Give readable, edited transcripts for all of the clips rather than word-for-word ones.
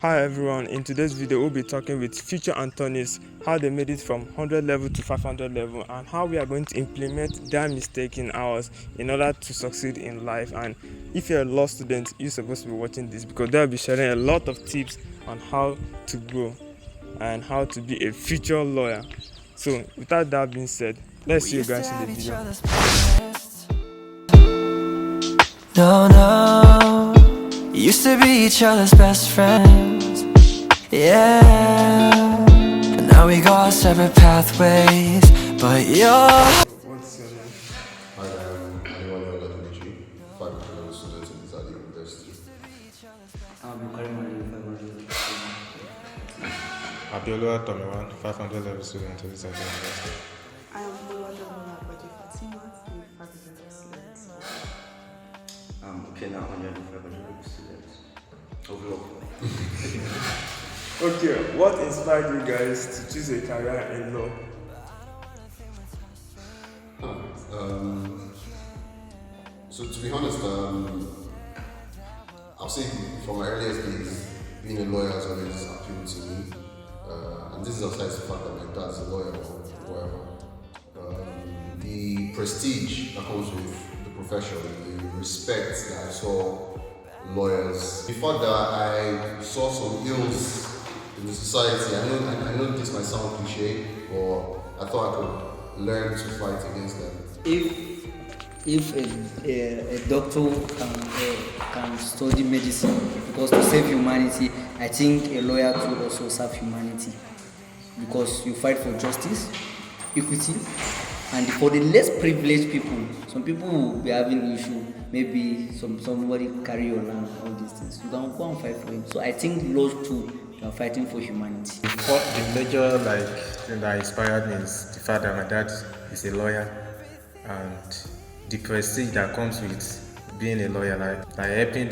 Hi everyone, in today's video we'll be talking with future attorneys how they made it from 100 level to 500 level and how we are going to implement their mistake in ours in order to succeed in life. And if you're a law student, you're supposed to be watching this because they'll be sharing a lot of tips on how to grow and how to be a future lawyer. So without that being said, let's see you guys in the video. No, used to be each other's best friends, yeah. Now we go our separate pathways, but What's your name? Hi, I'm AveryG, 500 students in Elizade University. Abiola Tomiwan, 500 level student at Elizade University. I am Olúwadámiláre Fatima, the faculty of students. Okay, now 100 students. Overall. Okay, what inspired you guys to choose a career in law? So to be honest, I'll say from my earliest days, being a lawyer has always appealed to me. And this is aside the fact that my dad's a lawyer or whatever. The prestige that comes with the profession, the respect that I saw lawyers, the fact that I saw some ills in the society. I know this might sound cliche, but I thought I could learn to fight against them. If a doctor can study medicine, because to save humanity, I think a lawyer could also serve humanity, because you fight for justice, equity, and for the less privileged people. Some people will be having issue, maybe somebody carry your land, all these things. You can go and fight for him. So I think law too, you are fighting for humanity. The major thing that inspired me is the fact that my dad is a lawyer and the prestige that comes with being a lawyer, like helping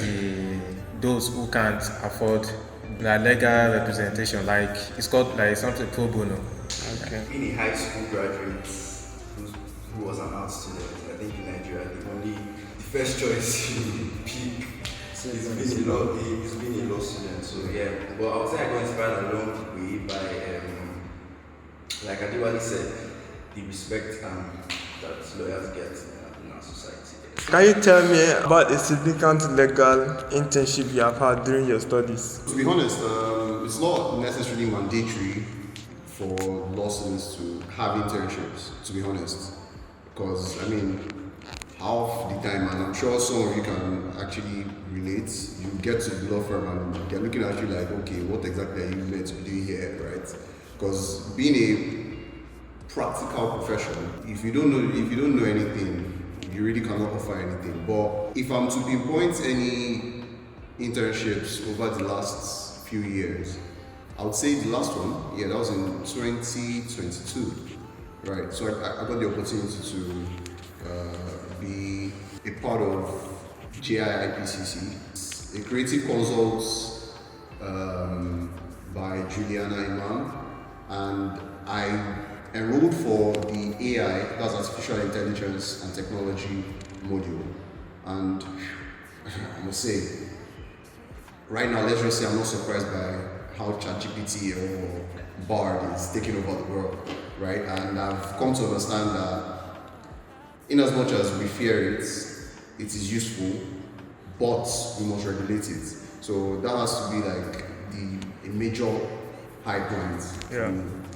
those who can't afford legal representation, like it's called like something pro bono. Okay. Being a high school graduate who was an art student, I think in Nigeria, the first choice you pick is being a law student. So yeah, but I would say I got inspired along the way by, like Adewale said, the respect that lawyers get in our society. Can you tell me about a significant legal internship you have had during your studies? To be honest, it's not necessarily mandatory for law students to have internships, to be honest. Because, I mean, half the time, and I'm sure some of you can actually relate, you get to the law firm and they're looking at you like, okay, what exactly are you meant to do here, right? Because being a practical profession, if you don't know anything, you really cannot offer anything. But if I'm to pinpoint any internships over the last few years, I would say the last one, that was in 2022, right? So I got the opportunity to be a part of JIIPCC, a creative consult by Juliana Imam, and I enrolled for the AI, that's Artificial Intelligence and Technology module. And I must say, right now, let's just say I'm not surprised by how ChatGPT or Bard is taking over the world, right? And I've come to understand that in as much as we fear it, it is useful, but we must regulate it. So that has to be like a major high point.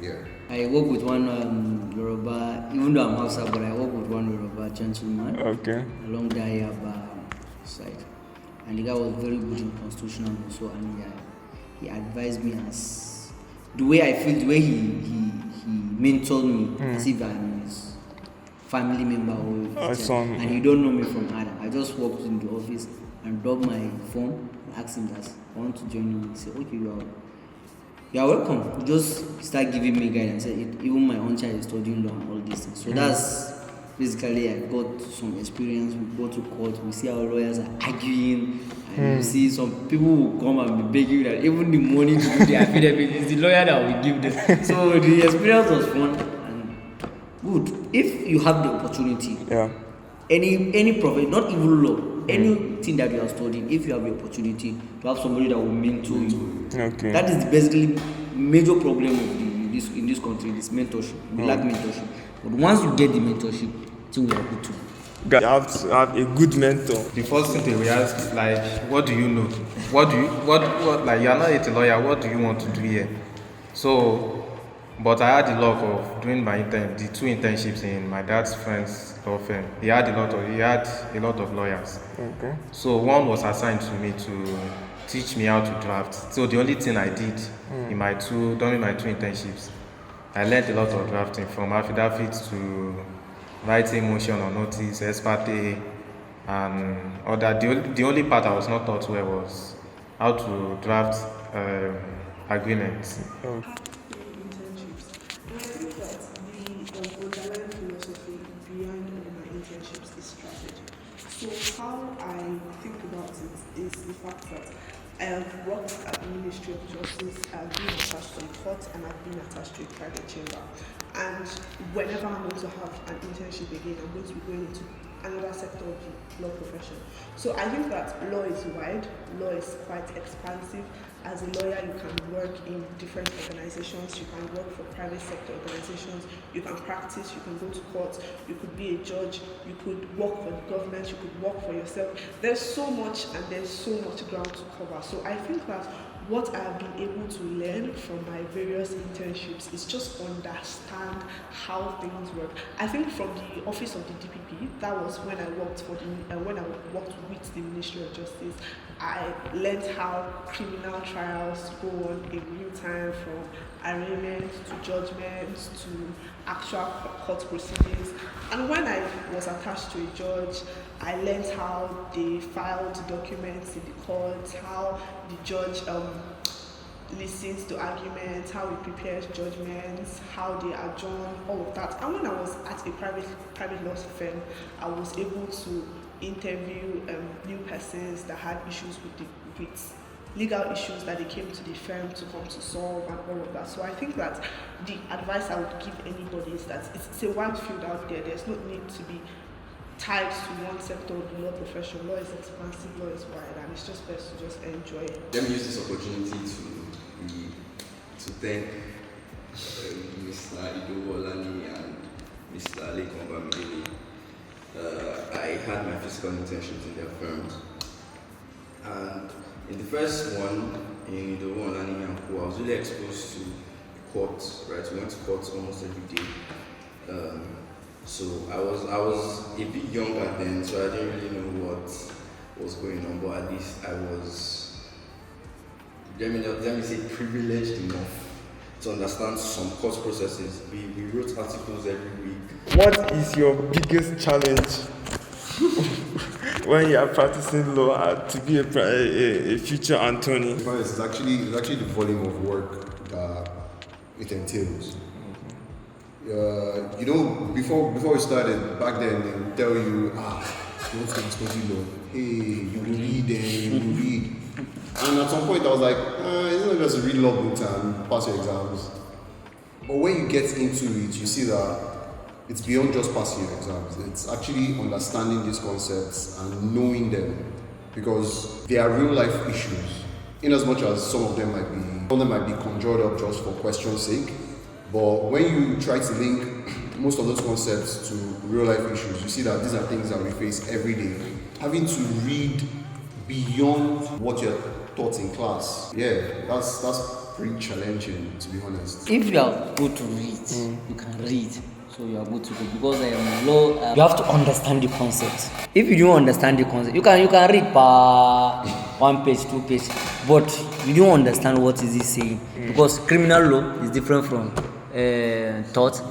Yeah. I work with one Yoruba, even though I'm Hausa, but I work with one Yoruba gentleman along the Ayaba side. And the guy was very good in constitutional also, and he advised me as the way I feel, the way he mentored me, as if I'm his family member or his child. And he don't know me from Adam. I just walked in the office and dropped my phone and asked him that I want to join you. He said, okay, you are welcome. Just start giving me guidance. Even my own child is studying law and all these things. So that's basically, I got some experience. We go to court, we see how lawyers are arguing, and you see some people will come and be begging that even the money to do the affidavit is the lawyer that will give them. So the experience was fun and good. If you have the opportunity, any profession, not even law, anything that you are studying, if you have the opportunity to have somebody that will mentor you. Okay. That is basically major problem of in this country, this mentorship. We lack mentorship. But once you get the mentorship, things will be too. You have to have a good mentor. The first thing they will ask is like, what do you know? What like, you are not yet a lawyer, what do you want to do here? So, but I had the luck of doing the 2 internships in my dad's friend's law firm. He had a lot of lawyers. Okay. So one was assigned to me to teach me how to draft. So the only thing I did during my 2 internships, I learned a lot of drafting, from affidavit to writing motion or notice, ex parte, and other. The only part I was not taught well was how to draft agreements. Internships. And I think that the underlying philosophy behind all my internships is strategy. So how I think about it is the fact that I have worked at the Ministry of Justice, I've been attached to a court, and I've been attached to a private chamber. And whenever I'm going to have an internship again, I'm going to be going into another sector of the law profession. So I think that law is wide, law is quite expansive. As a lawyer, you can work in different organizations, you can work for private sector organizations, you can practice, you can go to court, you could be a judge, you could work for the government, you could work for yourself. There's so much and there's so much ground to cover. So I think that what I've been able to learn from my various internships is just understand how things work. I think from the office of the DPP, that was when I worked with the Ministry of Justice. I learned how criminal trials go on in real time, from arraignment to judgment to actual court proceedings. And when I was attached to a judge, I learned how they filed documents in the court, how the judge listens to arguments, how he prepares judgments, how they adjourn, all of that. And when I was at a private law firm, I was able to interview new persons that had issues with legal issues that they came to the firm to come to solve and all of that. So I think that the advice I would give anybody is that it's a wide field out there. There's no need to be tied to one sector of the law profession. Law is expansive, law is wide, and it's just best to just enjoy it. Let me use this opportunity to thank Mr. Ido Olani and Mr. Lekon Bamidele. I had my physical internships in their firms, and in the first one, in Ido Olani and Co, I was really exposed to courts. Right, we went to courts almost every day. So I was a bit younger then, so I didn't really know what was going on, but at least I was, let me say, privileged enough to understand some court processes. We wrote articles every week. What is your biggest challenge when you are practicing law to be a future attorney? It's actually the volume of work that it entails. Before we started, back then, they would tell you, don't study law. Hey, you will read and you will read. And at some point, I was like, it's not just to read law books and pass your exams. But when you get into it, you see that it's beyond just passing your exams. It's actually understanding these concepts and knowing them, because they are real life issues. In as much as some of them might be conjured up just for question's sake. But when you try to link most of those concepts to real life issues, you see that these are things that we face every day. Having to read beyond what you're taught in class, that's pretty challenging, to be honest. If you are good to read, you can read. So you are good to go, because law, you have to understand the concept. If you don't understand the concept, you can read per 1 page, 2 page, but you don't understand what is he saying. Because criminal law is different from tort.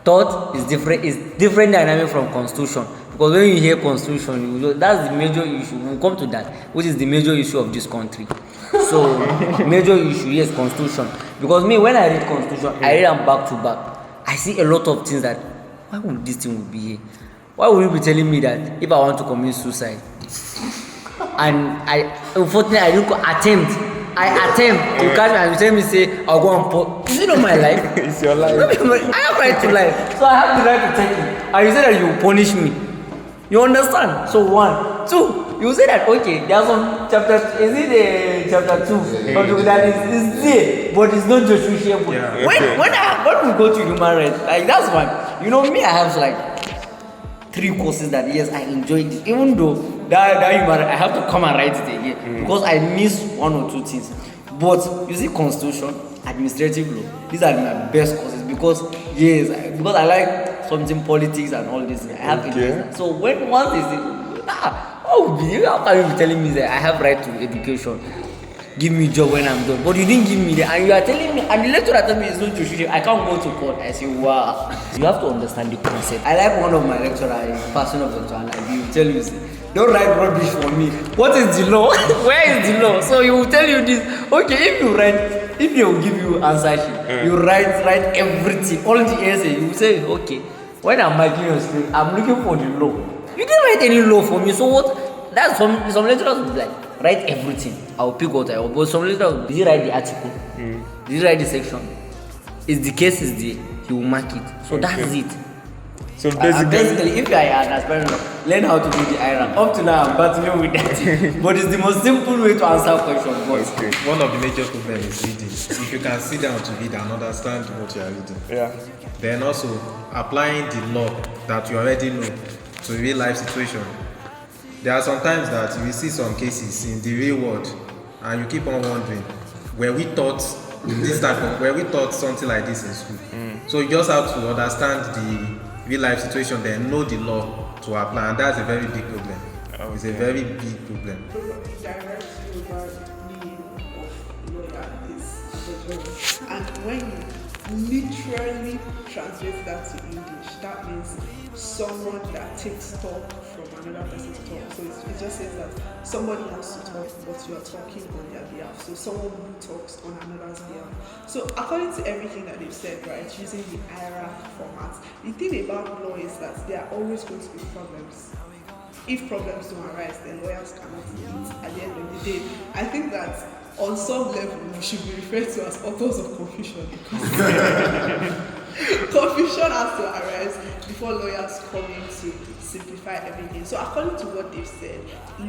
Tort is different dynamic from constitution. Because when you hear constitution, you know that's the major issue. We'll come to that, which is the major issue of this country. So major issue, yes, constitution. Because me, when I read constitution, I read them back to back. I see a lot of things that, why would this thing be here? Why would you be telling me that if I want to commit suicide? And unfortunately, I didn't attempt. You catch me and you tell me, say, I'll go and put. Is it not my life? It's your life. I have right to life. So I have the right to take it. And you say that you will punish me. You understand? So 1. 2, you say that okay, there's some chapter. Is it chapter 2? That is there, but it's not justiciable. Yeah, When we go to human rights, like that's one. You know me, I have like 3 courses that yes, I enjoyed it. Even though that human, I have to come and write it again because I miss 1 or 2 things. But you see, constitution, administrative law, these are my best courses because because I like something politics and all this. I have interest. So when once they say, how can you be telling me that I have right to education? Give me a job when I'm done. But you didn't give me that, and you are telling me, and the lecturer telling me it's not true. I can't go to court. I say, wow. You have to understand the concept. I like one of my lecturers, passionate lecturer, and he will tell you, don't write rubbish for me. What is the law? Where is the law? So he will tell you this. Okay, if they will give you answer sheet, you write everything, all the essay. You will say, okay, when I'm making your script, I'm looking for the law. You didn't write any law for me. So what? That's some lecturers will be like, write everything. I'll pick what I want. But some lecturers, did you write the article? Did you write the section? Is the case is there? He will mark it. So that's it. So basically, if you are an aspirant, learn how to do the IRA. Up to now, I'm battling with that. But it's the most simple way to answer questions. But One of the major problems is reading. If you can sit down to read and understand what you are reading, then also applying the law that you already know to real life situation. There are some times that you will see some cases in the real world, and you keep on wondering, were we taught something like this in school? So you just have to understand the real life situation, then know the law to apply, and that's a very big problem. It's a very big problem. And when you literally translate that to English, that means someone that takes talk from another person's talk. So it just says that somebody has to talk, but you are talking on their behalf. So someone who talks on another's behalf. So according to everything that they've said, right, using the IRA format, the thing about law is that there are always going to be problems. If problems don't arise, then lawyers cannot meet at the end of the day. I think that on some level, we should be referred to as authors of confusion because confusion has to arise before lawyers come in to simplify everything. So according to what they've said,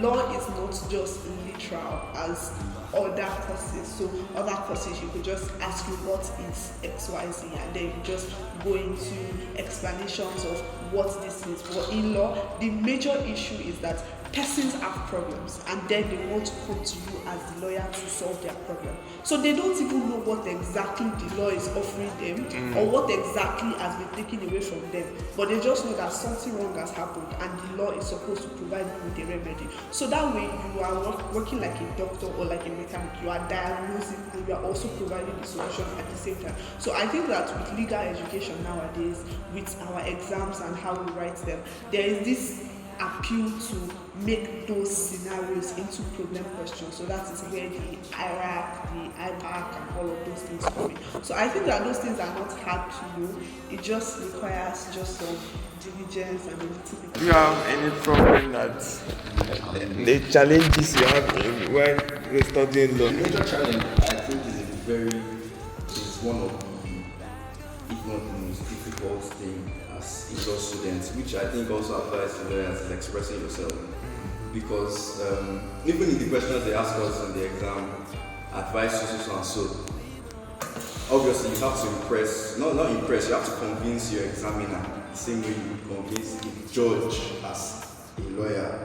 law is not just literal as other courses. So other courses, you could just ask you what is XYZ and then you just go into explanations of what this is. But in law, the major issue is that persons have problems and then they want to come to you as the lawyer to solve their problem. So they don't even know what exactly the law is offering them or what exactly has been taken away from them. But they just know that something wrong has happened and the law is supposed to provide you with a remedy. So that way you are working like a doctor or like a mechanic. You are diagnosing and you are also providing the solution at the same time. So I think that with legal education nowadays, with our exams and how we write them, there is this appeal to make those scenarios into problem questions. So that is where the IRAC, the IPAC, and all of those things come in. So I think that those things are not hard to know. It just requires just some diligence and a little bit. Do you have any problem that the challenges you have when you're studying law? The major challenge, I think, is one of the, if not the most difficult thing as law students, which I think also applies to lawyers, is expressing yourself. Because even in the questions they ask us in the exam, advice so and so, obviously you have to impress, not impress, you have to convince your examiner the same way you convince the judge as a lawyer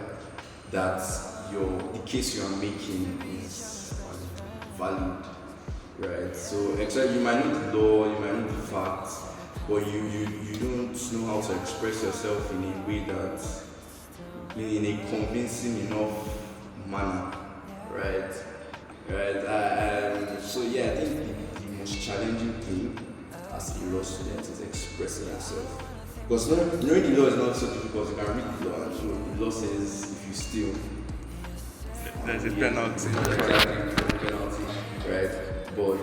that the case you are making is valid, right? So actually you might know the law, you might know the facts, but you don't know how to express yourself in a way that, in a convincing enough manner, right? So yeah, I think the most challenging thing as a law student is expressing yourself. Because knowing the law is not so difficult. You can read the law, and the law says if you steal, there's a penalty. Penalty, right? But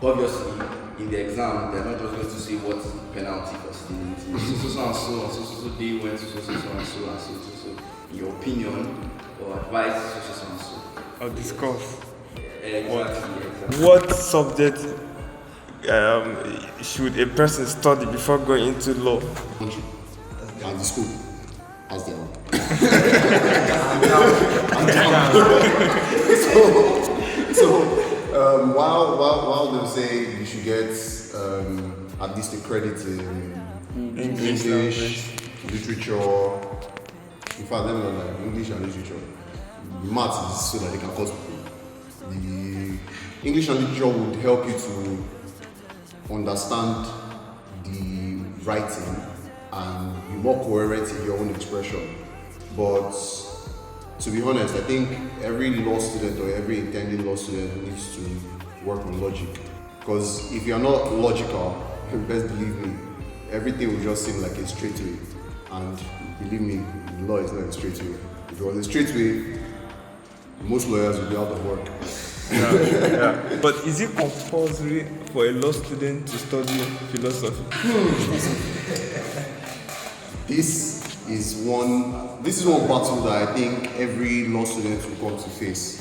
obviously, in the exam, they're not just going to say what's the penalty for stealing. So and so day went so and so. In your opinion or advice, so and so. Or discuss. Exactly. What subject should a person study before going into law? And the school has their own. While they'll say you should get at least a credit in English, literature. In fact, let me know, like English and literature. Maths is so that they can cause the English and literature would help you to understand the writing and be more coherent in your own expression. But to be honest, I think every law student or every intending law student needs to work on logic. Because if you're not logical, best believe me, everything will just seem like a straight way. And believe me, law is not a straight way. If it was a straight way, most lawyers would be out of work. Yeah. But is it compulsory for a law student to study philosophy? This is one battle that I think every law student will come to face.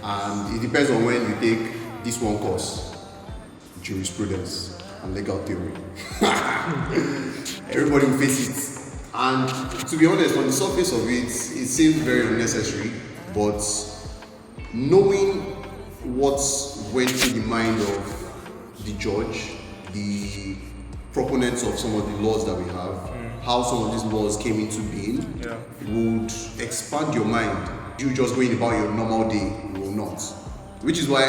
And it depends on when you take this one course, jurisprudence and legal theory. Everybody will face it. And to be honest, on the surface of it, it seems very unnecessary, but knowing what went through the mind of the judge, the proponents of some of the laws that we have, how some of these laws came into being, would expand your mind. You just going about your normal day will not. Which is why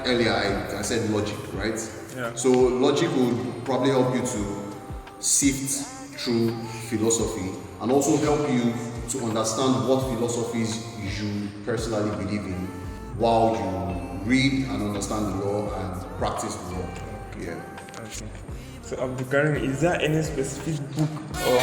earlier I said logic, right? Yeah. So logic would probably help you to sift through philosophy and also help you to understand what philosophies you personally believe in while you read and understand the law and practice the law. Yeah. Okay. So Abdulkarim, is there any specific book or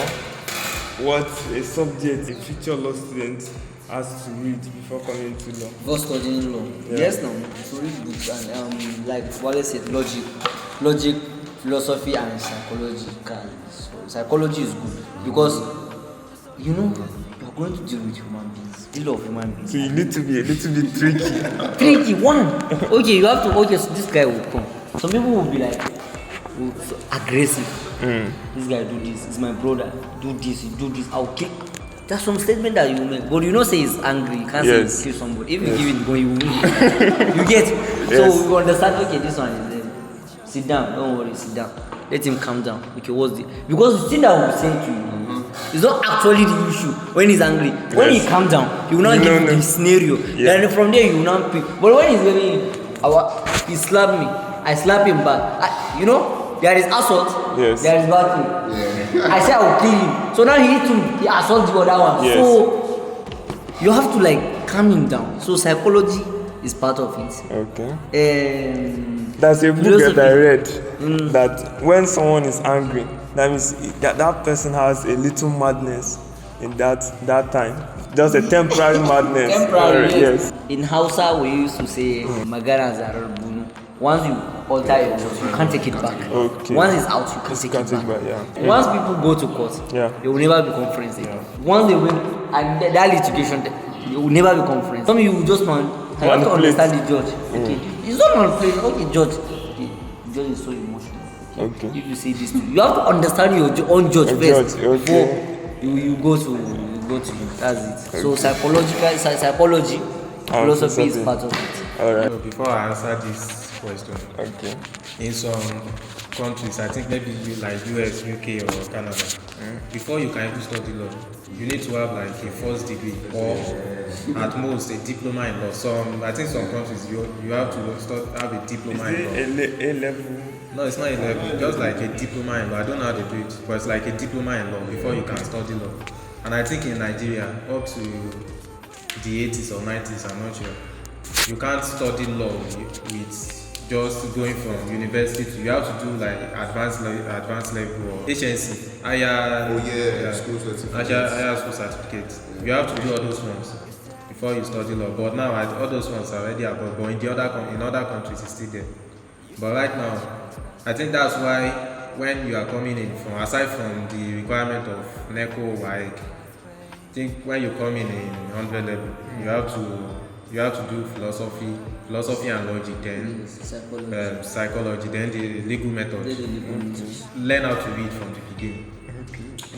what a subject a future law student has to read before coming to law? Before studying law. Yeah. Yes, now to read books and like Wale said, logic, philosophy and psychology. So psychology is good because you're going to deal with human beings, deal of human beings. So you need to be a little bit tricky. Tricky one. Okay, you have to. Okay, so this guy will come. Some people will be like, so aggressive. This guy do this. It's my brother. Do this. You do this. I'll kill. There's some statement that you make, but you know say he's angry. You can't say he's kill somebody. If you give it, you will. You get. So we understand. Okay, this one is there. Sit down. Don't worry. Sit down. Let him calm down. Okay, what's the? Because the thing that will say to you, it's not actually the issue when he's angry. When he calm down, he will not give the scenario. Then from there you will not pick. But when he's very, he slapped me. I slap him back. There is assault. Yes. There is battery. I say I will kill him. So now he needs to assault the other one. Yes. So you have to calm him down. So psychology is part of it. Okay. There's a book that I read that when someone is angry, that means that person has a little madness in that time. Just a temporary madness. Temporary, yes. In Hausa, we used to say, Magara Zarar Bunu. Once you alter your words, you can't take it back. Okay. Once it's out, you can't take it back. Yeah. Once people go to court, they will never become friends again. Once they win, and that litigation, they will never become friends. Some of you will just you have to understand the judge. Okay. It's not manipulating. Okay, judge. Okay. The judge is so emotional. Okay. If you say this to you have to understand your own judge first. Okay. Before you go to him. That's it. So psychology, philosophy is part of it. Alright. So before I answer this question, in some countries, I think maybe like US, UK or Canada, before you can even study law, you need to have like a first degree or at most a diploma in law. I think some countries you have to have a diploma in law. A level? No, it's not a level, just like a diploma in law. I don't know how they do it, but it's like a diploma in law before you can study law. And I think in Nigeria, up to the 80s or 90s, I'm not sure, you can't study law with just going from university to, you have to do like advanced level or HNC, higher school certificate. You have to do all those ones before you study law. But now all those ones are already above. But in other countries, it's still there. But right now, I think that's why when you are coming in from, aside from the requirement of NECO, like, I think when you come in 100 level, you have to do philosophy and logic, then psychology, then the legal method. Learn how to read from the beginning.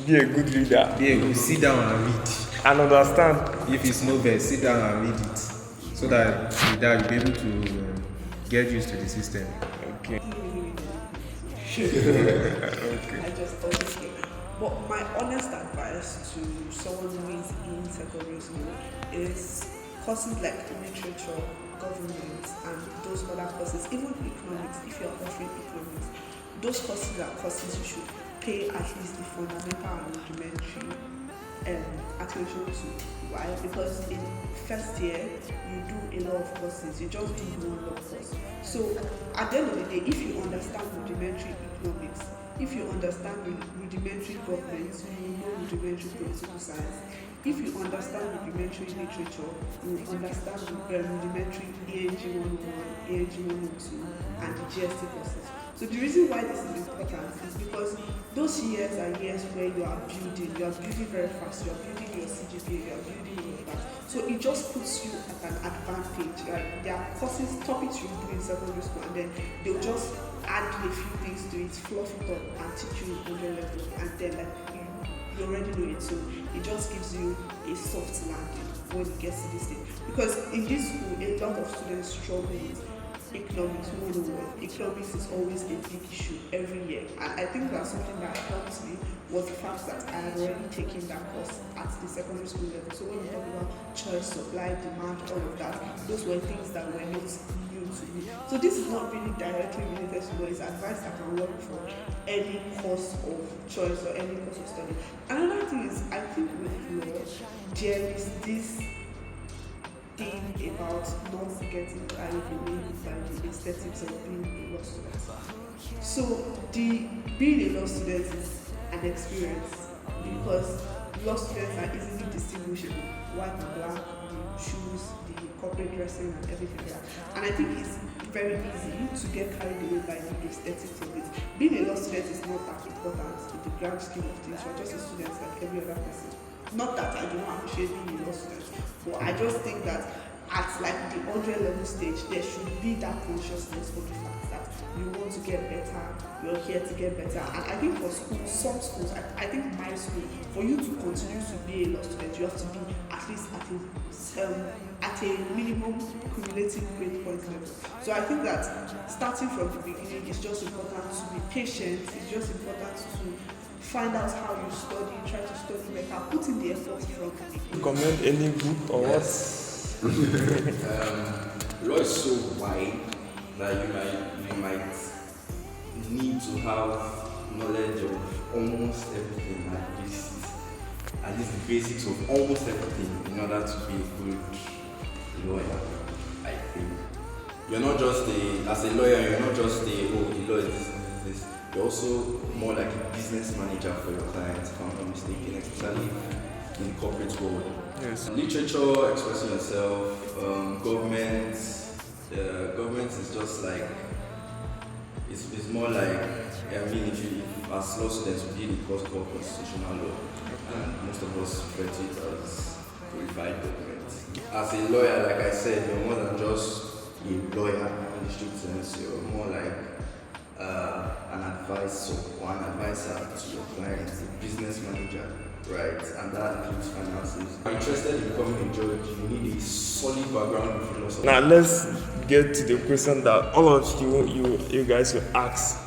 Be a good reader. Sit down and read. And understand. If it's novel, sit down and read it, so that with that you'll be able to get used to the system. Okay. I just thought okay. But my honest advice to someone who is in secondary school is courses like literature, government, and those other courses, even economics, if you're offering economics, those courses are courses you should pay at least the fundamental and rudimentary attention to. Why? Because in first year you do a lot of courses, you just do one lot of course. So at the end of the day, if you understand rudimentary economics, if you understand rudimentary government, you know rudimentary political science. If you understand rudimentary literature, you understand rudimentary ANG 101, ANG 102, and the GST courses. So the reason why this is important is because those years are years where you are building very fast, you are building your CGPA, you are building all of that. So it just puts you at an advantage. Like there are courses, topics you do in secondary school, and then they'll just add a few things to it, fluff it up, and teach you 100 level, and then like you already know it. So it just gives you a soft landing when you get to this thing. Because in this school, a lot of students struggle with economics 101. Economics is always a big issue every year, and I think that's something that helped me was the fact that I had already taken that course at the secondary school level. So when we talk about choice, supply, demand, all of that, those were things that were not new to me. So this is not really directly related to what is advice that can work for any course of choice or any course of study. Another thing is, I think with law, there is this thing about not getting carried away by the aesthetics of being a law student. So being a law student is an experience because law students are easily distinguishable, white and black, the shoes, the corporate dressing and everything like that. And I think it's very easy to get carried away by the aesthetics of it. Being a law student is not that important in the grand scheme of things. You're just a student like every other person. Not that I do not appreciate being a law student, but I just think that at like the 100 level stage, there should be that consciousness of the fact that you want to get better, you're here to get better. And I think for schools, some schools, I think my school, for you to continue to be a law student, you have to be at least at a minimum cumulative grade point level. So I think that starting from the beginning, it's just important to be patient, it's just important to find out how you study, try to study better, put in the effort from the beginning. Recommend any book or Yes. Law is so wide that you might need to have knowledge of almost everything, at least the basics of almost everything in order to be a good lawyer. I think you're not just as a lawyer, you're not just the law is this. You're also more like a business manager for your clients, if I'm not mistaken, especially in the corporate world. yes. Literature, expressing yourself, government is just like, it's more like, I mean, if as law students, we did a course called constitutional law, and most of us refer to it as qualified government. As a lawyer, like I said, you're more than just a lawyer in the strict sense, you're more like an advisor or an advisor to your clients, a business manager, right? And that includes finances. If you're interested in becoming a judge, you need a solid background in philosophy. Now let's get to the question that all of you guys will ask.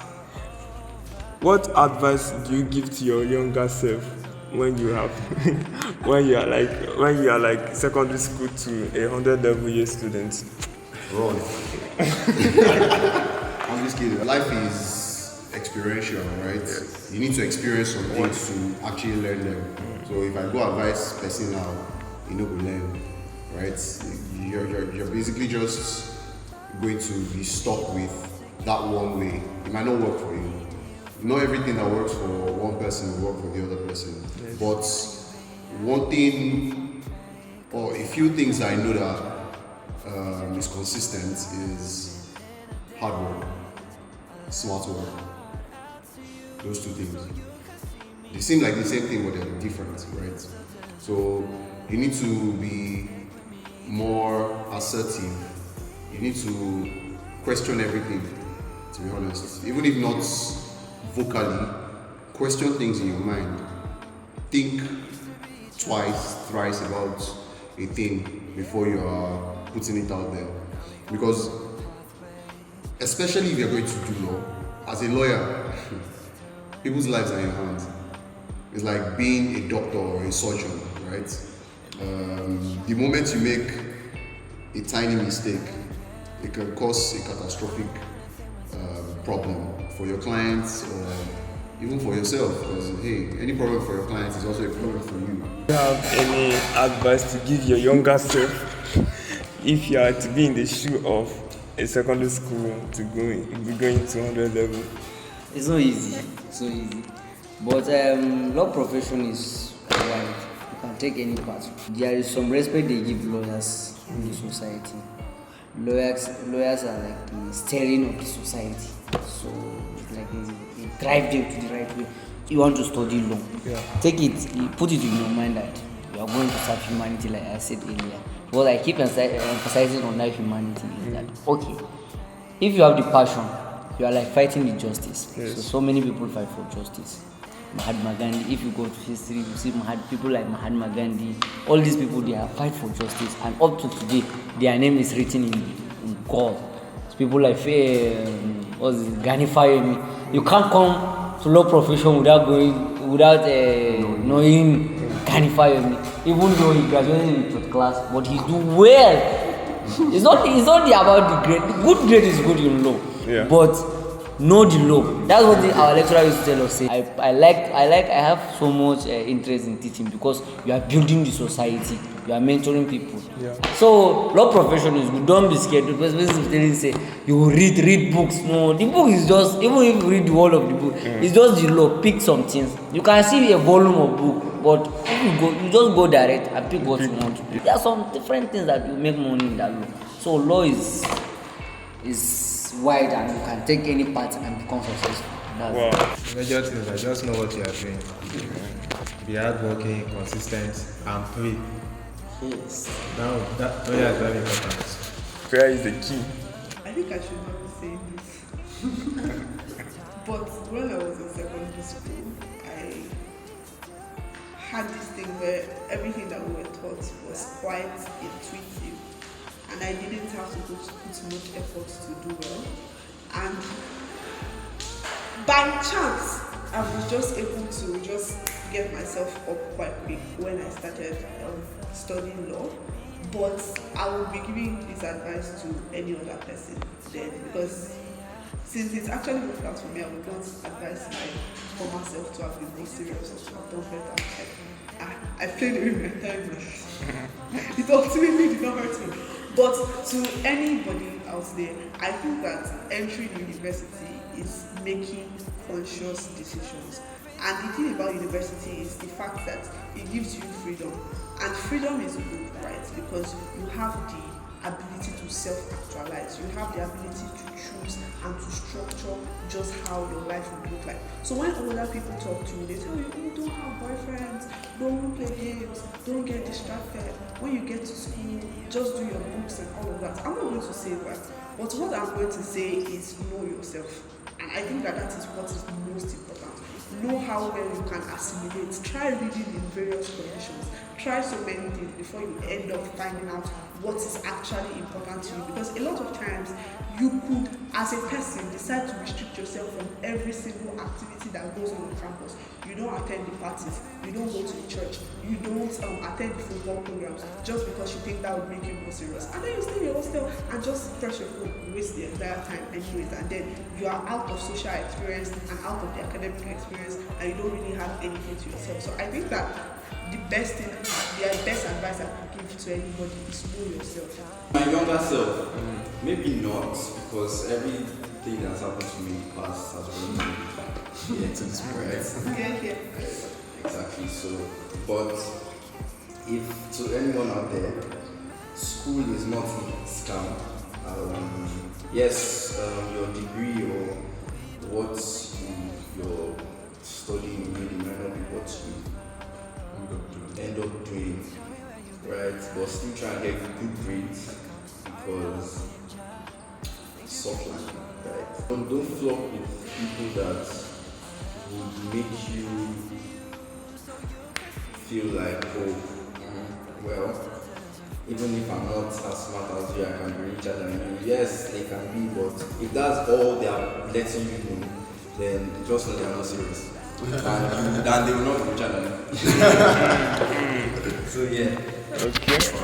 What advice do you give to your younger self when you have when you are like secondary school to 100 level year student? Run. I'm just kidding. Life is experiential, right? Yes. You need to experience some things to actually learn them. So if I go advise person now, you know, go learn, right? You're basically just going to be stuck with that one way. It might not work for you. Not everything that works for one person will work for the other person. Yes. But one thing, or a few things I know that is consistent is hard work, smart work. Those two things. They seem like the same thing, but they're different, right? So you need to be more assertive. You need to question everything, to be honest. Even if not vocally, question things in your mind. Think twice, thrice about a thing before you are putting it out there. Because especially if you're going to do law, as a lawyer, people's lives are in your hands. It's like being a doctor or a surgeon, right? The moment you make a tiny mistake, it can cause a catastrophic problem for your clients or even for yourself. Because hey, any problem for your clients is also a problem for you. Do you have any advice to give your younger self if you are to be in the shoe of a secondary school to be going to 100 level? It's not easy. It's not easy. But law profession is wide. You can take any part. There is some respect they give lawyers in the society. Lawyers are like the steering of the society. So it's like they drive them to the right way. You want to study law. Yeah. Take it, put it in your mind that you are going to serve humanity, like I said earlier. What I keep emphasizing on that humanity is that, okay, if you have the passion, you are like fighting the justice. Yes. So many people fight for justice. Mahatma Gandhi, if you go to history, you see people like Mahatma Gandhi, all these people, they are fight for justice, and up to today, their name is written in gold. So people like Gani Fayemi, you can't come to law profession without knowing Gani Fayemi, even though he graduated in third class, but he do well. It's not about the grade. The good grade is good in law, but know the law. That's what our lecturer used to tell us. I have so much interest in teaching because you are building the society, you are mentoring people. Yeah. So law profession is good. Don't be scared. Because when say you will read books. No, the book is just, even if you read the whole of the book, it's just the law. Pick some things. You can see a volume of book, but if you just go direct and pick what you want to pick. There are some different things that you make money in that law. So law is wide and you can take any part and become successful. Wow. The major thing is I just know what you are doing. Be hardworking, consistent, and pray. Yes. Now that prayer is very important. Prayer is the key. I think I should not be saying this. But when I was in secondary school, I had this thing where everything that we were taught was quite intuitive. And I didn't have to put much effort to do well. And by chance, I was just able to just get myself up quite quick when I started studying law. But I would be giving this advice to any other person then, because since it's actually worked out for me, I would not advise my former self to have been more serious or to have done better. I played during my time. It ultimately did not hurt me. But to anybody out there, I think that entering university is making conscious decisions. And the thing about university is the fact that it gives you freedom. And freedom is good, right? Because you have the ability to self-actualize. You have the ability to choose and to structure just how your life would look like. So when other people talk to you, they tell you, oh, don't have boyfriends, don't play games, don't get distracted. When you get to school, just do your books and all of that. I'm not going to say that. But what I'm going to say is know yourself. And I think that is what is most important. Know how well you can assimilate. Try reading in various conditions. Try so many things before you end up finding out what is actually important to you. Because a lot of times you could, as a person, decide to restrict yourself from every single activity that goes on campus. You don't attend the parties, you don't go to the church, you don't attend the football programs just because you think that would make you more serious. And then you stay in your hostel and just press your phone, waste the entire time anyways, and then you are out of social experience and out of the academic experience, and you don't really have anything to yourself. So I think that the best advice I could give to anybody is know yourself. My younger self, maybe not, because everything that's happened to me in the past has been to this point. Yeah. Exactly. So, but if to anyone out there, school is not a scam. Yes, your degree or what you're studying really might not be what you end up doing, right? But still try and get good grades because soft landing, right? Don't flock with people that would make you feel like, oh, well, even if I'm not as smart as you, I can be richer than you. Yes, they can be, but if that's all they are letting you know, then just know they are not serious. And they will not be richer than you. So yeah. Okay. So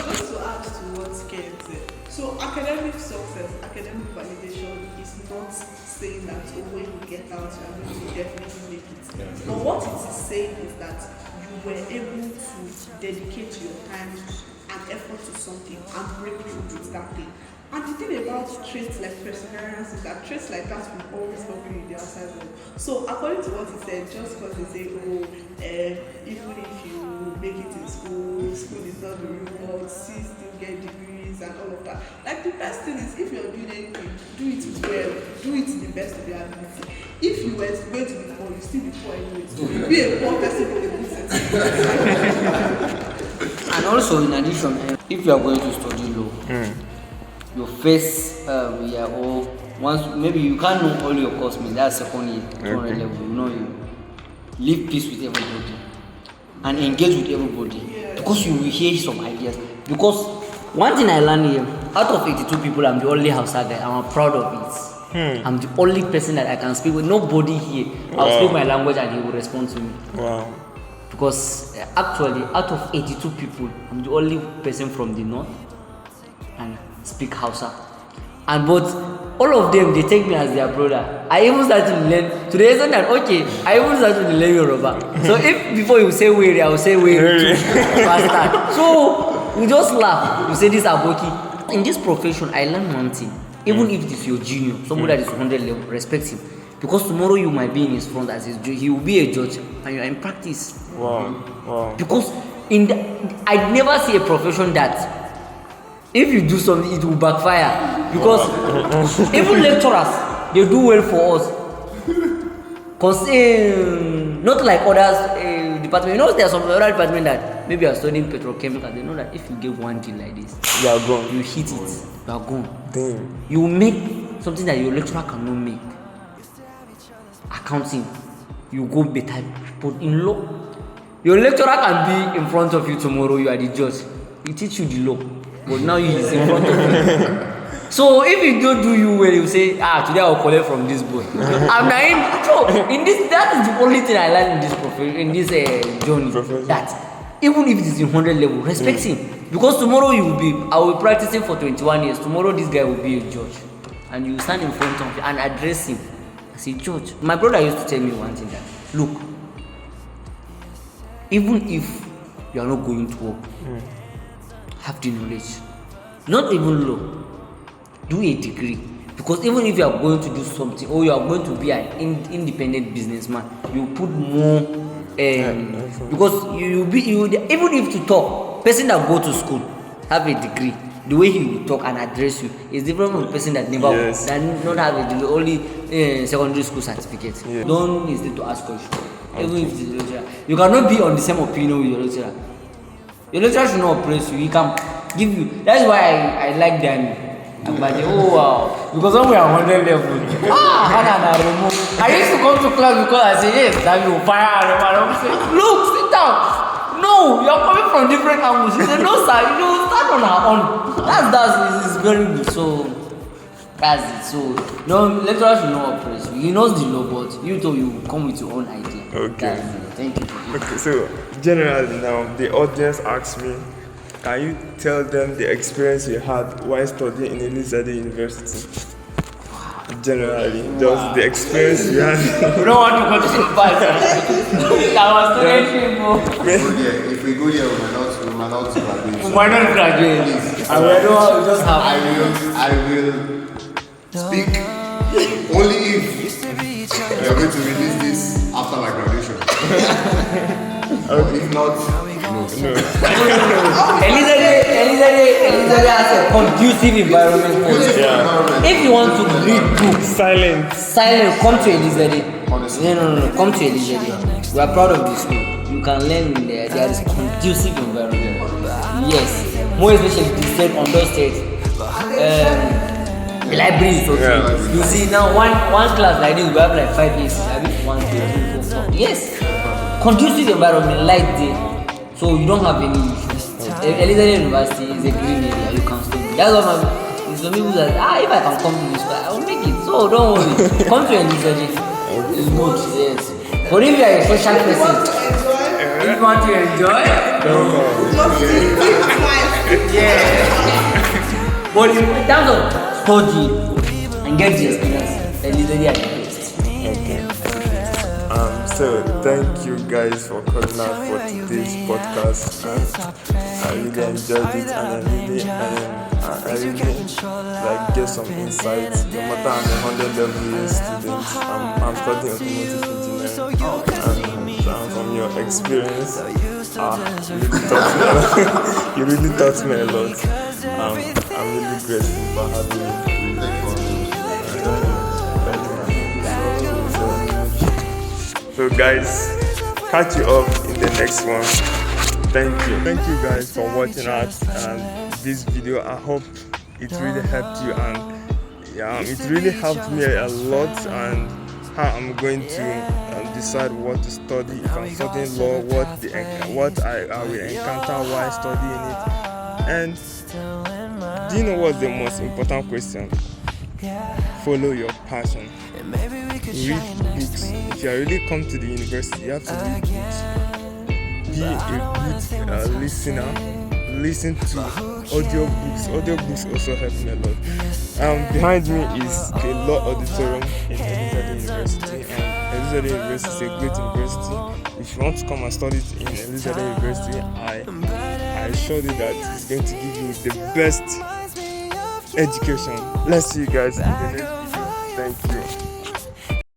just to add to what Ken said, so academic success, academic validation is not saying that when you get out you are going to definitely make it. But what it is saying is that you were able to dedicate your time and effort to something and break through with that thing. And the thing about traits like perseverance is that traits like that will always help you in the outside world. So according to what he said, just because they say, even if you make it in school is not the real world, still get degrees and all of that. Like the best thing is if you're doing anything, do it well, do it to the best of your ability. If you were going to be poor, you still be poor anyway. So you'll be a poor person with a good certificate. And also in addition, if you are going to study law, your first year or once maybe you can't know all your coursemates, that's second year, 200 level, you know, you live peace with everybody and engage with everybody because you will hear some ideas. Because one thing I learned here, out of 82 people, I'm the only Hausa guy. I'm proud of it. I'm the only person that I can speak with. Nobody here. I'll speak my language and he will respond to me. Wow. Because actually, out of 82 people, I'm the only person from the north and speak Hausa. And but all of them, they take me as their brother. I even started to learn to the extent that I even started to learn Yoruba. So if before you say Were, I will say Were too. So we just laugh. You say this Aboki. In this profession, I learned one thing. Even if it is your junior, somebody that is 100 level, respect him. Because tomorrow you might be in his front as his judge. He will be a judge and you are in practice. Wow. Because I never see a profession that if you do something, it will backfire. Because even lecturers, they do well for us. Because not like others department. You know, there are some other department that maybe are studying petrochemical. They know that if you get one deal like this, You are gone. you hit it, you are gone. Damn. You will make something that your lecturer cannot make. Accounting, you go better. But in law, your lecturer can be in front of you tomorrow. You are the judge. He teach you the law, but now he is in front of you. So if he don't do you well, you say, today I will collect from this boy. I'm not so in this. That is the only thing I learned in this journey. That even if it is in 100 level, respect him. Because tomorrow I will be practicing for 21 years. Tomorrow this guy will be a judge, and you stand in front of him and address him as a judge. My brother used to tell me one thing that, look, even if you are not going to work, have the knowledge. Not even law. Do a degree. Because even if you are going to do something or you are going to be an independent businessman, you put more because even if to talk, person that go to school have a degree, the way he will talk and address you is different from the person that never that not have a degree, only secondary school certificate. Don't hesitate to ask questions. Even if it's a lecturer, you cannot be on the same opinion with your lecturer. Your lecturer should not oppress you. He can give you. That's why I like Danny. But wow, because when we are 100 level, I used to come to class because I say, yes, that you fire. Look, sit down. No, you are coming from different angles. He said, no, sir, you start on our own. That's very good. So that's it. So no lecturer should not oppress you. He knows the law, but you too, you come with your own idea. Okay. Thank you. Okay, so generally now the audience asks me, can you tell them the experience you had while studying in Elizade University? Generally, just the experience you had. We don't want to go to the past. That was studentship, bro. If we go there, we might not graduate. We might not graduate. And we just have. I will speak only if we are going to release this after my graduation. If not, no. Elizade has a conducive environment for you. If you want to read books, silent, come to Elizade. No, come to Elizade. We are proud of this school. You can learn there. There is conducive environment. Yes, more especially the state on those states. Libraries. You see now one class like this we have like 5 years. 1, 2, 3, 4, 5. Yes, conducive environment like this. so you don't have any issues. Elizade University is a green area, you can study. That's what some people say, if I can come to this school, I will make it. So don't worry, come to Elizade. It's good, yes. But if you are a social person, if you want to enjoy, yeah. But in terms of study and get the experience, Elizade are the best. Okay. So thank you guys for coming out for today's podcast. I really enjoyed it, and I really like get some insights. No matter I'm a 100 level year student, I'm studying automotive engineering, and from your experience, you really taught me a lot. I'm really grateful for having you. So guys, catch you up in the next one. Thank you guys for watching out this video. I hope it really helped you, and it really helped me a lot, and how I'm going to decide what to study. If I'm studying law, what I will encounter while studying it. And do you know what's the most important question? Follow your passion. Read books. If you really come to the university, you have to read books. Be a good listener. Listen to audiobooks. Audiobooks also help me a lot. Behind me is the law auditorium in Elizade University, and Elizade University is a great university. If you want to come and study in Elizade University, I assure you that it's going to give you the best education. Let's see you guys in the next video. Thank you.